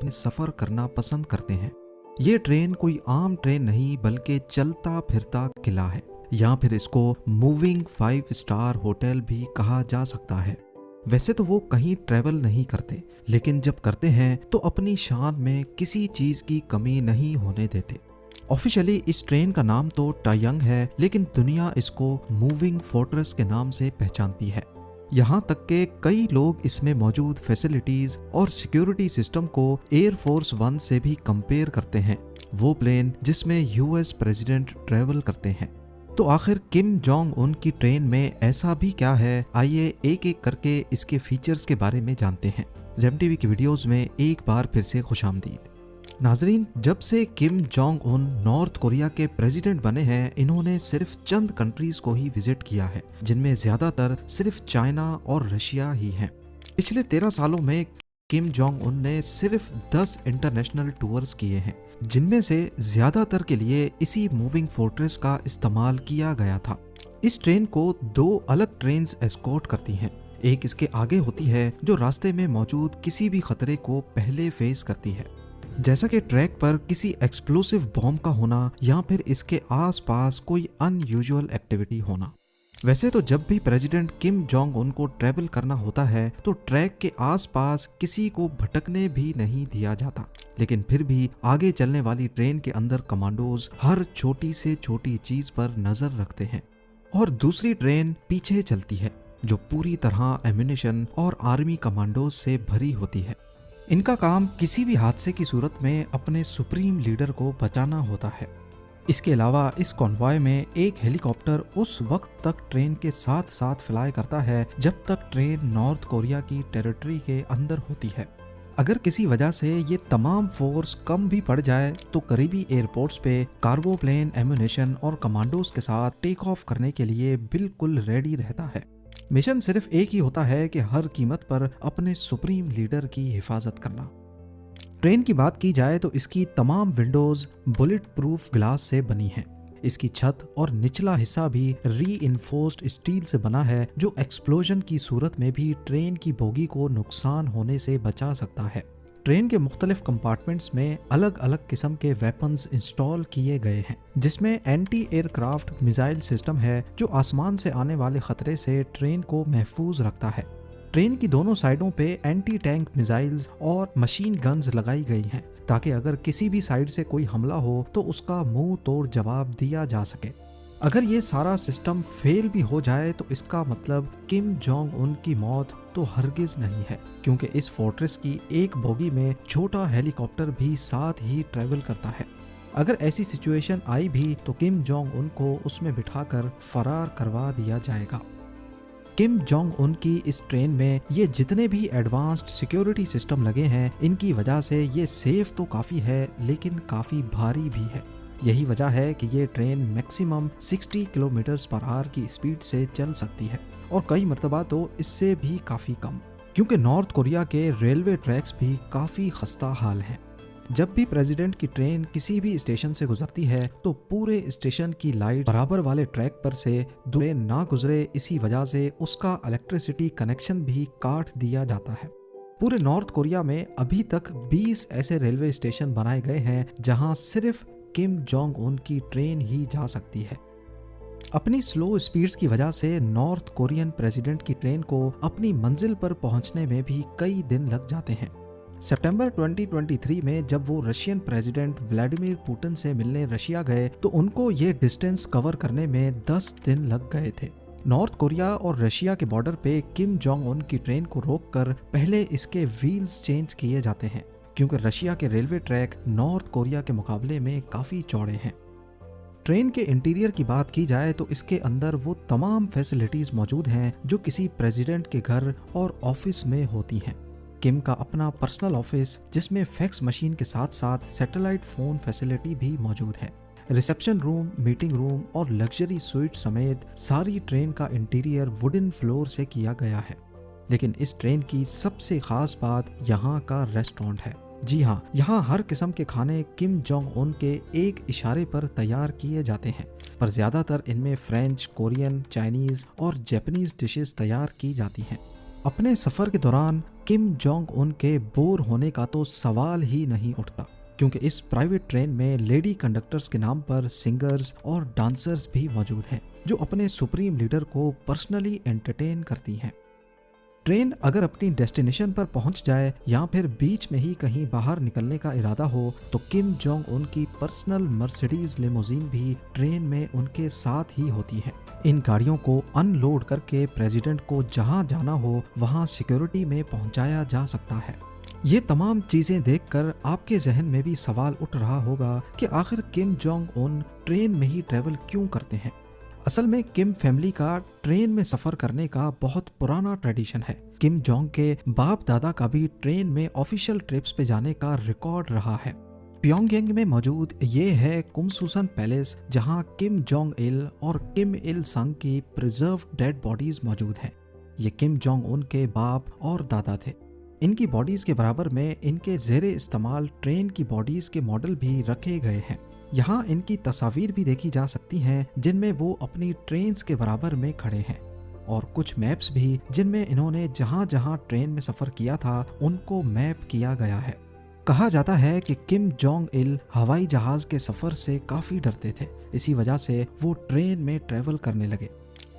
अपने सफ़र करना पसंद करते हैं। ये ट्रेन कोई आम ट्रेन नहीं बल्कि चलता फिरता किला है, या फिर इसको मूविंग 5 स्टार होटल भी कहा जा सकता है। वैसे तो वो कहीं ट्रैवल नहीं करते, लेकिन जब करते हैं तो अपनी शान में किसी चीज़ की कमी नहीं होने देते। ऑफिशियली इस ट्रेन का नाम तो टायंग है, लेकिन दुनिया इसको मूविंग फोर्ट्रेस के नाम से पहचानती है। यहाँ तक के कई लोग इसमें मौजूद फैसिलिटीज और सिक्योरिटी सिस्टम को एयरफोर्स 1 से भी कंपेयर करते हैं, वो प्लेन जिसमें यूएस प्रेसिडेंट ट्रैवल करते हैं। तो आखिर किम जोंग उन की ट्रेन में ऐसा भी क्या है, आइए एक एक करके इसके फीचर्स के बारे में जानते हैं। जेम टीवी की वीडियोस में एक बार फिर से खुशामदीद। नाजरीन, जब से Kim Jong Un north Korea के प्रेसिडेंट बने हैं, इन्होंने सिर्फ चंद कंट्रीज को ही विजिट किया है, जिनमें ज्यादातर सिर्फ चाइना और रशिया ही हैं। पिछले 13 सालों में किम जोंग उन ने सिर्फ 10 इंटरनेशनल टूर्स किए हैं, जिनमें से ज्यादातर के लिए इसी मूविंग फोर्ट्रेस का इस्तेमाल किया गया था। इस ट्रेन को 2 अलग ट्रेन एस्कॉर्ट करती हैं। एक इसके आगे होती है, जो रास्ते में मौजूद किसी भी खतरे को पहले फेस करती है, जैसा कि ट्रैक पर किसी एक्सप्लोसिव बॉम्ब का होना या फिर इसके आसपास कोई अनयूजुअल एक्टिविटी होना। वैसे तो जब भी प्रेसिडेंट किम जोंग उन को ट्रैवल करना होता है तो ट्रैक के आसपास किसी को भटकने भी नहीं दिया जाता, लेकिन फिर भी आगे चलने वाली ट्रेन के अंदर कमांडोज हर छोटी से छोटी चीज पर नजर रखते हैं, और दूसरी ट्रेन पीछे चलती है जो पूरी तरह एम्यूनिशन और आर्मी कमांडोज से भरी होती है। इनका काम किसी भी हादसे की सूरत में अपने सुप्रीम लीडर को बचाना होता है। इसके अलावा इस कॉन्वॉय में एक हेलीकॉप्टर उस वक्त तक ट्रेन के साथ साथ फ्लाई करता है जब तक ट्रेन नॉर्थ कोरिया की टेरिटरी के अंदर होती है। अगर किसी वजह से ये तमाम फोर्स कम भी पड़ जाए तो करीबी एयरपोर्ट्स पे कार्गो प्लेन एम्यूनिशन और कमांडोज के साथ टेक ऑफ करने के लिए बिल्कुल रेडी रहता है। मिशन सिर्फ एक ही होता है कि हर कीमत पर अपने सुप्रीम लीडर की हिफाजत करना। ट्रेन की बात की जाए तो इसकी तमाम विंडोज बुलेट प्रूफ ग्लास से बनी हैं। इसकी छत और निचला हिस्सा भी रीइंफोर्स्ड स्टील से बना है, जो एक्सप्लोजन की सूरत में भी ट्रेन की बोगी को नुकसान होने से बचा सकता है। ट्रेन के मुख्तलिफ कंपार्टमेंट्स में अलग अलग किस्म के वेपन्स इंस्टॉल किए गए हैं, जिसमें एंटी एयरक्राफ्ट मिसाइल सिस्टम है जो आसमान से आने वाले खतरे से ट्रेन को महफूज रखता है। ट्रेन की दोनों साइडों पे एंटी टैंक मिसाइल्स और मशीन गन्स लगाई गई हैं, ताकि अगर किसी भी साइड से कोई हमला हो तो उसका मुंह तोड़ जवाब दिया जा सके। अगर ये सारा सिस्टम फेल भी हो जाए तो इसका मतलब किम जोंग उन की मौत तो हरगिज नहीं है, क्योंकि इस फोर्ट्रेस की एक बोगी में छोटा हेलीकॉप्टर भी साथ ही ट्रैवल करता है। अगर ऐसी सिचुएशन आई भी तो किम जोंग उन को उसमें बिठाकर फरार करवा दिया जाएगा। किम जोंग उन की इस ट्रेन में ये जितने भी एडवांस्ड सिक्योरिटी सिस्टम लगे हैं, इनकी वजह से ये सेफ तो काफ़ी है, लेकिन काफ़ी भारी भी है। यही वजह है कि ये train maximum 60 kilometre per hour की स्पीड से चल सकती है, और कई मरतबा तो इससे भी काफ़ी कम, क्योंकि नॉर्थ कोरिया के रेलवे ट्रैक्स भी काफ़ी खस्ता हाल हैं। जब भी प्रेसिडेंट की ट्रेन किसी भी स्टेशन से गुजरती है तो पूरे स्टेशन की लाइट बराबर वाले ट्रैक पर से दूर ना गुजरे, इसी वजह से उसका इलेक्ट्रिसिटी कनेक्शन भी काट दिया जाता है। पूरे नॉर्थ कोरिया में अभी तक 20 ऐसे रेलवे स्टेशन बनाए गए हैं जहां सिर्फ किम जोंग उन की ट्रेन ही जा सकती है। अपनी स्लो स्पीड्स की वजह से नॉर्थ कोरियन प्रेसिडेंट की ट्रेन को अपनी मंजिल पर पहुंचने में भी कई दिन लग जाते हैं। सितंबर 2023 में जब वो रशियन प्रेसिडेंट व्लादिमीर पुतिन से मिलने रशिया गए तो उनको ये डिस्टेंस कवर करने में 10 दिन लग गए थे। नॉर्थ कोरिया और रशिया के बॉर्डर पे किम जोंग उन की ट्रेन को रोककर पहले इसके व्हील्स चेंज किए जाते हैं, क्योंकि रशिया के रेलवे ट्रैक नॉर्थ कोरिया के मुकाबले में काफ़ी चौड़े हैं। ट्रेन के इंटीरियर की बात की जाए तो इसके अंदर वो तमाम फैसिलिटीज़ मौजूद हैं जो किसी प्रेसिडेंट के घर और ऑफिस में होती हैं। किम का अपना पर्सनल ऑफिस, जिसमें फैक्स मशीन के साथ साथ सैटेलाइट फ़ोन फैसिलिटी भी मौजूद है। रिसेप्शन रूम, मीटिंग रूम और लग्जरी स्वीट समेत सारी ट्रेन का इंटीरियर वुडन फ्लोर से किया गया है। लेकिन इस ट्रेन की सबसे खास बात यहाँ का रेस्टोरेंट है। जी हाँ, यहाँ हर किस्म के खाने किम जोंग उन के एक इशारे पर तैयार किए जाते हैं, पर ज़्यादातर इनमें फ्रेंच, कोरियन, चाइनीज़ और जापानीज़ डिशेस तैयार की जाती हैं। अपने सफर के दौरान किम जोंग उन के बोर होने का तो सवाल ही नहीं उठता, क्योंकि इस प्राइवेट ट्रेन में लेडी कंडक्टर्स के नाम पर सिंगर्स और डांसर्स भी मौजूद हैं, जो अपने सुप्रीम लीडर को पर्सनली एंटरटेन करती हैं। ट्रेन अगर अपनी डेस्टिनेशन पर पहुंच जाए या फिर बीच में ही कहीं बाहर निकलने का इरादा हो तो किम जोंग उन की पर्सनल मर्सिडीज लिमोजीन भी ट्रेन में उनके साथ ही होती है। इन गाड़ियों को अनलोड करके प्रेसिडेंट को जहां जाना हो वहां सिक्योरिटी में पहुंचाया जा सकता है। ये तमाम चीजें देखकर आपके जहन में भी सवाल उठ रहा होगा कि आखिर किम जोंग उन ट्रेन में ही ट्रेवल क्यों करते हैं। असल में किम फैमिली का ट्रेन में सफर करने का बहुत पुराना ट्रेडिशन है। किम जोंग के बाप दादा का भी ट्रेन में ऑफिशियल ट्रिप्स पे जाने का रिकॉर्ड रहा है। प्योंगयांग में मौजूद ये है कुमसुसन पैलेस, जहां किम जोंग इल और किम इल संग की प्रिजर्व डेड बॉडीज मौजूद हैं। ये किम जोंग उन के बाप और दादा थे। इनकी बॉडीज के बराबर में इनके जेरे इस्तेमाल ट्रेन की बॉडीज के मॉडल भी रखे गए हैं। यहाँ इनकी तस्वीर भी देखी जा सकती हैं, जिनमें वो अपनी ट्रेन्स के बराबर में खड़े हैं, और कुछ मैप्स भी जिनमें इन्होंने जहाँ जहाँ ट्रेन में सफर किया था उनको मैप किया गया है। कहा जाता है कि किम जोंग इल हवाई जहाज के सफर से काफी डरते थे, इसी वजह से वो ट्रेन में ट्रेवल करने लगे।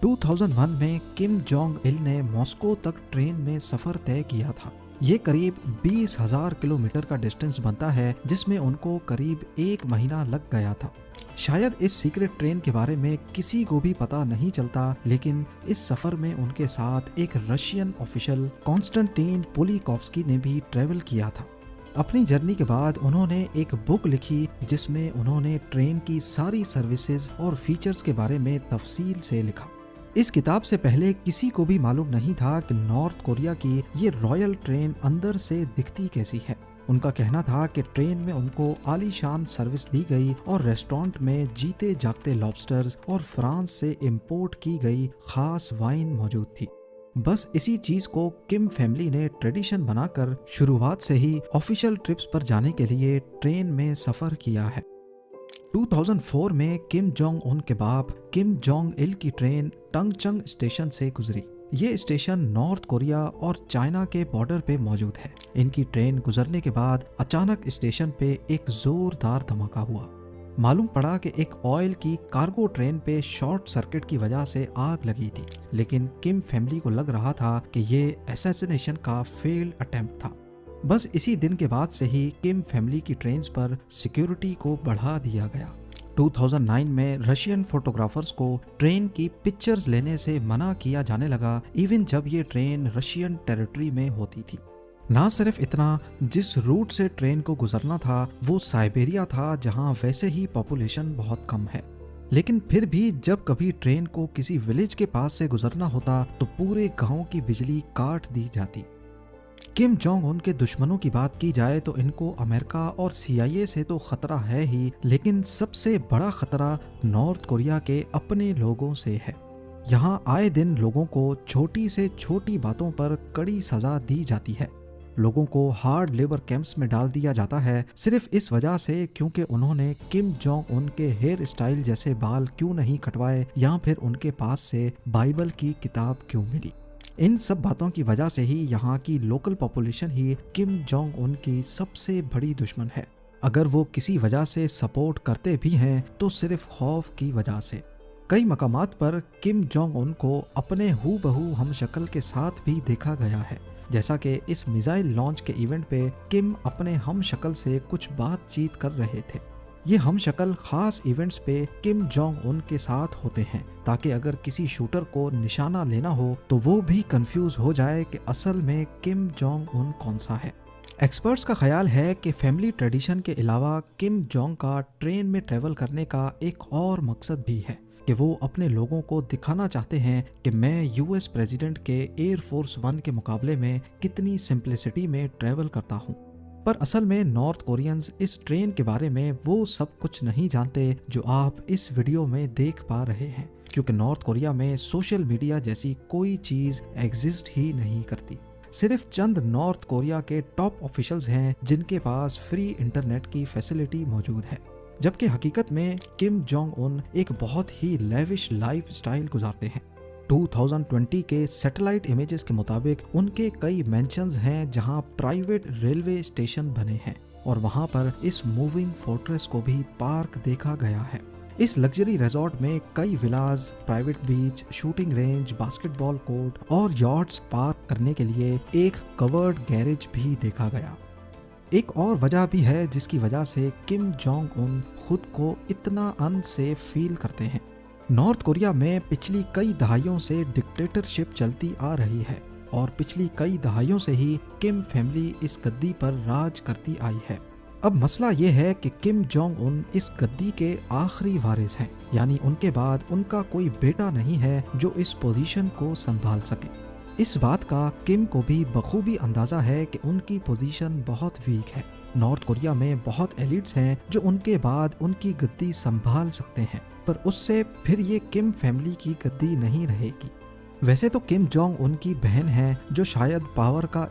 2001 में किम जोंग इल ने मॉस्को तक ट्रेन में सफर तय किया था। ये करीब 20,000 किलोमीटर का डिस्टेंस बनता है, जिसमें उनको करीब 1 महीना लग गया था। शायद इस सीक्रेट ट्रेन के बारे में किसी को भी पता नहीं चलता, लेकिन इस सफर में उनके साथ एक रशियन ऑफिशियल कॉन्स्टेंटीन पुलिकोव्स्की ने भी ट्रेवल किया था। अपनी जर्नी के बाद उन्होंने एक बुक लिखी, जिसमें उन्होंने ट्रेन की सारी सर्विसेज और फीचर्स के बारे में तफसील से लिखा। इस किताब से पहले किसी को भी मालूम नहीं था कि नॉर्थ कोरिया की ये रॉयल ट्रेन अंदर से दिखती कैसी है। उनका कहना था कि ट्रेन में उनको आलीशान सर्विस दी गई और रेस्टोरेंट में जीते जागते लॉबस्टर्स और फ्रांस से इंपोर्ट की गई खास वाइन मौजूद थी। बस इसी चीज को किम फैमिली ने ट्रेडिशन बनाकर शुरुआत से ही ऑफिशियल ट्रिप्स पर जाने के लिए ट्रेन में सफर किया है। 2004 में किम जोंग उन के बाप किम जोंग इल की ट्रेन टंगचंग स्टेशन से गुजरी। ये स्टेशन नॉर्थ कोरिया और चाइना के बॉर्डर पे मौजूद है। इनकी ट्रेन गुजरने के बाद अचानक स्टेशन पे एक जोरदार धमाका हुआ। मालूम पड़ा कि एक ऑयल की कार्गो ट्रेन पे शॉर्ट सर्किट की वजह से आग लगी थी, लेकिन किम फैमिली को लग रहा था कि ये असैसिनेशन का फेल्ड अटेम्प्ट था। बस इसी दिन के बाद से ही किम फैमिली की ट्रेन्स पर सिक्योरिटी को बढ़ा दिया गया। 2009 में रशियन फोटोग्राफर्स को ट्रेन की पिक्चर्स लेने से मना किया जाने लगा, इवन जब ये ट्रेन रशियन टेरिटरी में होती थी। ना सिर्फ इतना, जिस रूट से ट्रेन को गुजरना था वो साइबेरिया था, जहां वैसे ही पॉपुलेशन बहुत कम है। लेकिन फिर भी जब कभी ट्रेन को किसी विलेज के पास से गुजरना होता तो पूरे गांव की बिजली काट दी जाती। किम जोंग उन के दुश्मनों की बात की जाए तो इनको अमेरिका और CIA से तो खतरा है ही, लेकिन सबसे बड़ा खतरा नॉर्थ कोरिया के अपने लोगों से है। यहाँ आए दिन लोगों को छोटी से छोटी बातों पर कड़ी सजा दी जाती है। लोगों को हार्ड लेबर कैंप्स में डाल दिया जाता है, सिर्फ इस वजह से क्योंकि उन्होंने किम जोंग उन के हेयर स्टाइल जैसे बाल क्यों नहीं कटवाए, या फिर उनके पास से बाइबल की किताब क्यों मिली। इन सब बातों की वजह से ही यहाँ की लोकल पॉपुलेशन ही किम जोंग उन की सबसे बड़ी दुश्मन है। अगर वो किसी वजह से सपोर्ट करते भी हैं तो सिर्फ खौफ की वजह से। कई मकामात पर किम जोंग उन को अपने हूबहू हमशक्ल के साथ भी देखा गया है, जैसा कि इस मिसाइल लॉन्च के इवेंट पे किम अपने हमशक्ल से कुछ बातचीत कर रहे थे। ये हमशक्ल खास इवेंट्स पे किम जोंग उन के साथ होते हैं, ताकि अगर किसी शूटर को निशाना लेना हो तो वो भी कंफ्यूज हो जाए कि असल में किम जोंग उन कौन सा है। एक्सपर्ट्स का ख्याल है कि फैमिली ट्रेडिशन के अलावा किम जोंग का ट्रेन में ट्रेवल करने का एक और मकसद भी है कि वो अपने लोगों को दिखाना चाहते हैं कि मैं US प्रेसिडेंट के एयर फोर्स 1 के मुकाबले में कितनी सिंप्लिसिटी में ट्रेवल करता हूँ। पर असल में नॉर्थ कोरियंस इस ट्रेन के बारे में वो सब कुछ नहीं जानते जो आप इस वीडियो में देख पा रहे हैं, क्योंकि नॉर्थ कोरिया में सोशल मीडिया जैसी कोई चीज एग्जिस्ट ही नहीं करती। सिर्फ चंद नॉर्थ कोरिया के टॉप ऑफिशियल्स हैं जिनके पास फ्री इंटरनेट की फैसिलिटी मौजूद है, जबकि हकीकत में किम जोंग उन एक बहुत ही लेविश लाइफ स्टाइल गुजारते हैं। 2020 के सैटेलाइट इमेजेस के मुताबिक उनके कई मेंशंस हैं जहां प्राइवेट रेलवे स्टेशन बने हैं और वहां पर इस मूविंग फोर्ट्रेस को भी पार्क देखा गया है। इस लग्जरी रिजॉर्ट में कई villas, private beach, shooting range, basketball court और यॉट्स पार्क करने के लिए एक कवर्ड गैरेज भी देखा गया। एक और वजह भी है जिसकी वजह से किम जोंग उन खुद को इतना अनसेफ फील करते हैं। नॉर्थ कोरिया में पिछली कई दहाइयों से डिक्टेटरशिप चलती आ रही है और पिछली कई दहाइयों से ही किम फैमिली इस गद्दी पर राज करती आई है। अब मसला ये है कि किम जोंग उन इस गद्दी के आखिरी वारिस हैं, यानी उनके बाद उनका कोई बेटा नहीं है जो इस पोजीशन को संभाल सके। इस बात का किम को भी बखूबी अंदाजा है कि उनकी पोजीशन बहुत वीक है। नॉर्थ कोरिया में बहुत एलिट्स हैं जो उनके बाद उनकी गद्दी संभाल सकते हैं, पर उससे फिर ये किम फैमिली की गद्दी नहीं रहेगी। वैसे तो किम जोंग उनकी बहन है जो शायद पावर का